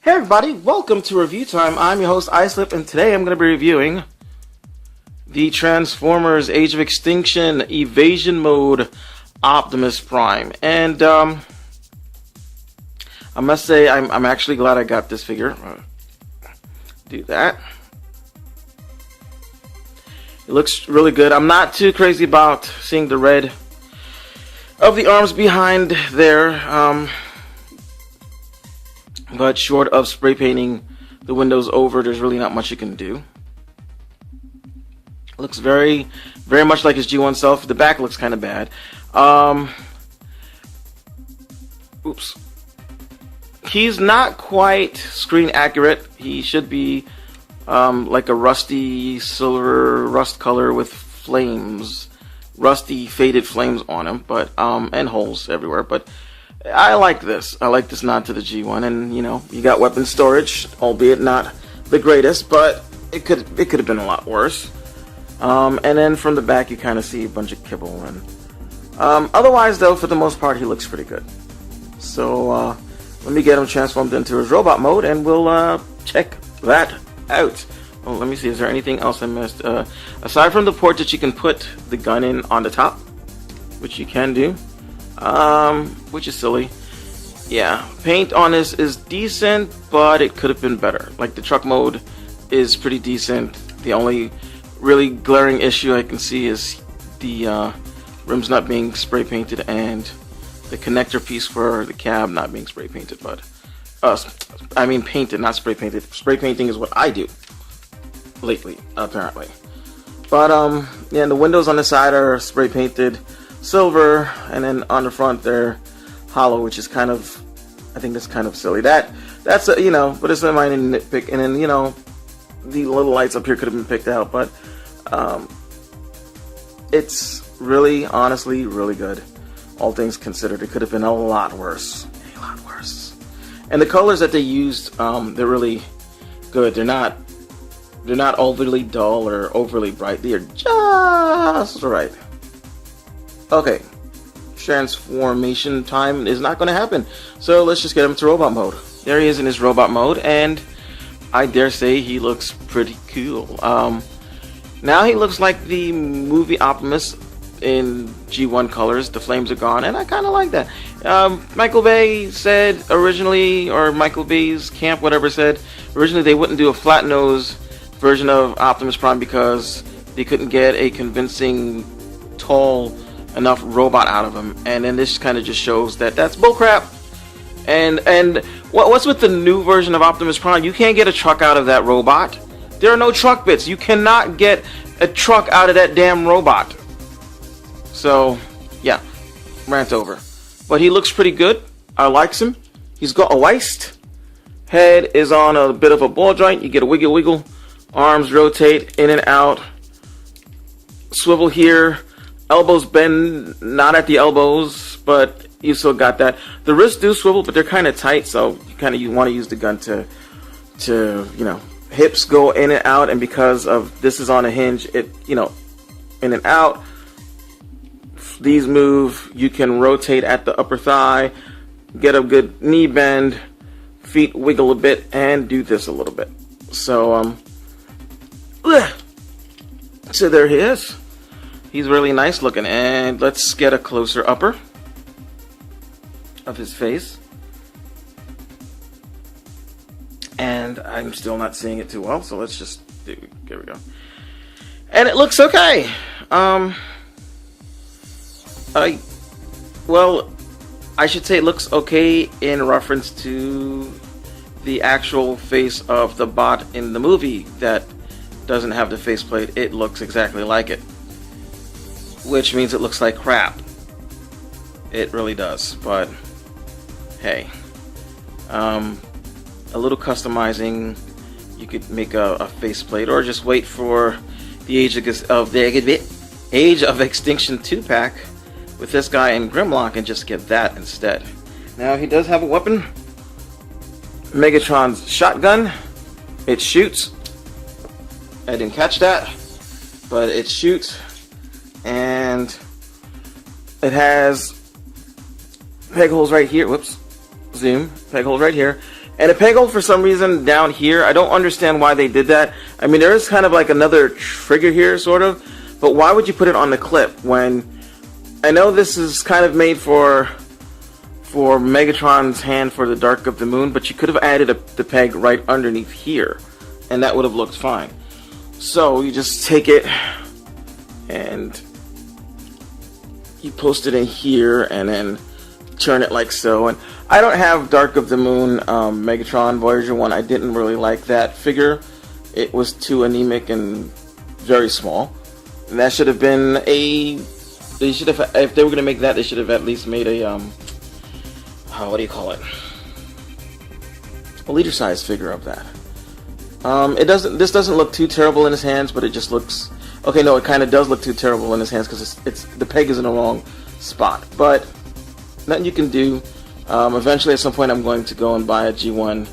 Hey everybody, welcome to Review Time. I'm your host Islip, and today I'm going to be reviewing the Transformers Age of Extinction Evasion Mode Optimus Prime. And I must say I'm actually glad I got this figure. Do that. It looks really good. I'm not too crazy about seeing the red of the arms behind there. But short of spray painting the windows over, there's really not much you can do. Looks very much like his G1 self. The back looks kind of bad. Oops. He's not quite screen accurate. He should be like a rusty silver rust color with flames, rusty faded flames on him, but and holes everywhere. But I like this. I like this nod to the G1, and you know, you got weapon storage, albeit not the greatest, but it could have been a lot worse. And then from the back, you kind of see a bunch of kibble, and otherwise, though, for the most part, he looks pretty good. So let me get him transformed into his robot mode, and we'll check that out. Well, let me see. Is there anything else I missed? Aside from the port that you can put the gun in on the top, which you can do. Which is silly. Yeah, paint on this is decent, but it could have been better. Like, the truck mode is pretty decent. The only really glaring issue I can see is the rims not being spray painted and the connector piece for the cab not being spray painted. But I mean painted, not spray painted. Spray painting is what I do lately, apparently. But yeah, and the windows on the side are spray painted silver, and then on the front they're hollow, which is kind of, I think that's kind of silly. That's a, you know, but it's not mine to nitpick. And then, you know, the little lights up here could have been picked out, but it's really, honestly, really good. All things considered, it could have been a lot worse, And the colors that they used, they're really good. They're not overly dull or overly bright. They are just right. Okay, transformation time is not going to happen, so let's just get him to robot mode. There he is in his robot mode, and I dare say he looks pretty cool. Now he looks like the movie Optimus in G1 colors. The flames are gone, and I kind of like that. Michael Bay said originally, or Michael Bay's camp, whatever, said originally they wouldn't do a flat nose version of Optimus Prime because they couldn't get a convincing, tall enough robot out of him, and then this kind of just shows that that's bullcrap. And what's with the new version of Optimus Prime? You can't get a truck out of that robot. There are no truck bits. You cannot get a truck out of that damn robot. So yeah, rant over. But he looks pretty good. I likes him. He's got a waist. Head is on a bit of a ball joint. You get a wiggle. Arms rotate in and out. Swivel here. Elbows bend, not at the elbows, but you still got that. The wrists do swivel, but they're kind of tight, so you want to use the gun to you know, hips go in and out, and because of this is on a hinge, it, you know, in and out. These move. You can rotate at the upper thigh, get a good knee bend, feet wiggle a bit, and do this a little bit. So so there he is. He's really nice looking, and let's get a closer upper of his face. And I'm still not seeing it too well, so let's just do, here we go. And it looks okay. Well, I should say it looks okay in reference to the actual face of the bot in the movie that doesn't have the faceplate. It looks exactly like it, which means it looks like crap. It really does, but hey, a little customizing, you could make a faceplate, or just wait for the Age of Extinction 2-pack with this guy in Grimlock and just get that instead. Now he does have a weapon, Megatron's shotgun. It shoots. I didn't catch that, but it shoots. And it has peg holes right here. Whoops. Zoom. Peg holes right here. And a peg hole, for some reason, down here, I don't understand why they did that. I mean, there is kind of like another trigger here, sort of. But why would you put it on the clip when... I know this is kind of made for Megatron's hand for the Dark of the Moon, but you could have added the peg right underneath here, and that would have looked fine. So you just take it and you post it in here and then turn it like so. And I don't have Dark of the Moon Megatron Voyager 1. I didn't really like that figure. It was too anemic and very small. And that should have been a... They should have, if they were going to make that, they should have at least made a what do you call it? A liter size figure of that. This doesn't look too terrible in his hands, but it just looks... Okay, no, it kind of does look too terrible in his hands because it's the peg is in the wrong spot. But nothing you can do. Eventually, at some point, I'm going to go and buy a G1,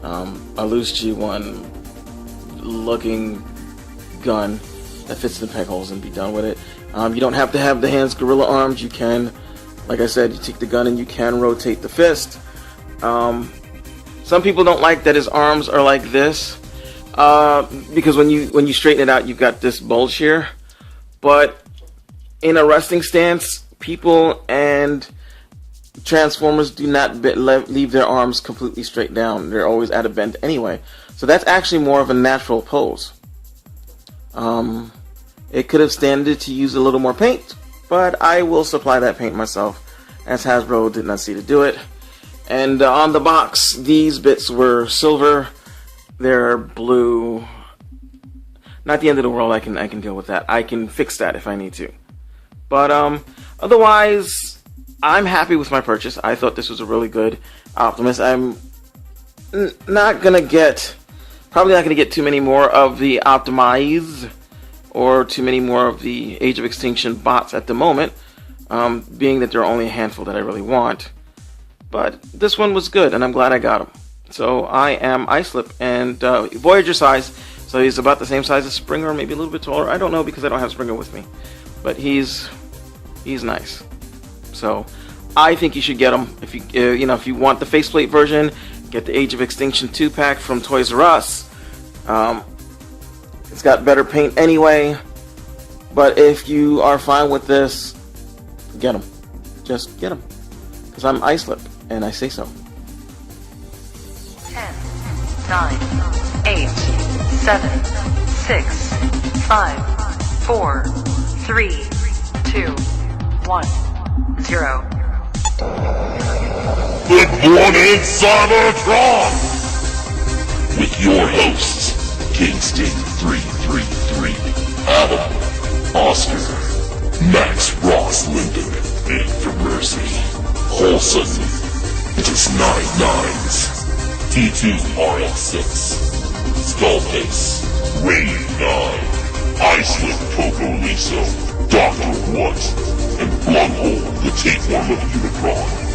a loose G1 looking gun that fits the peg holes and be done with it. You don't have to have the hands gorilla arms. You can, like I said, you take the gun and you can rotate the fist. Some people don't like that his arms are like this, because when you straighten it out, you've got this bulge here. But in a resting stance, people and Transformers do not leave their arms completely straight down. They're always at a bend anyway. So that's actually more of a natural pose. It could have standed to use a little more paint, but I will supply that paint myself, as Hasbro did not see to do it. And on the box, these bits were silver. They're blue. Not the end of the world. I can deal with that. I can fix that if I need to. But otherwise, I'm happy with my purchase. I thought this was a really good Optimus. I'm probably not gonna get too many more of the Optimize or too many more of the Age of Extinction bots at the moment, being that there are only a handful that I really want. But this one was good, and I'm glad I got him. So I am Islip, and Voyager size, so he's about the same size as Springer, maybe a little bit taller. I don't know because I don't have Springer with me, but he's nice. So I think you should get him. If you if you want the faceplate version, get the Age of Extinction 2-pack from Toys R Us. It's got better paint anyway, but if you are fine with this, get them. Just get them, because I'm Islip, and I say so. 10, 9, 8, 7, 6, 5, 4, 3, 2, 1, 0. Good morning, Cybertron! With your hosts, Kingston 333, Adam, Oscar, Max Ross Linden, and for Mercy, Holson, it is 9 9s, T2 RX6, Skullface, Rain 9, Islipcocoliso, Dr. What, and Blunghole, the tapeworm of Unicron.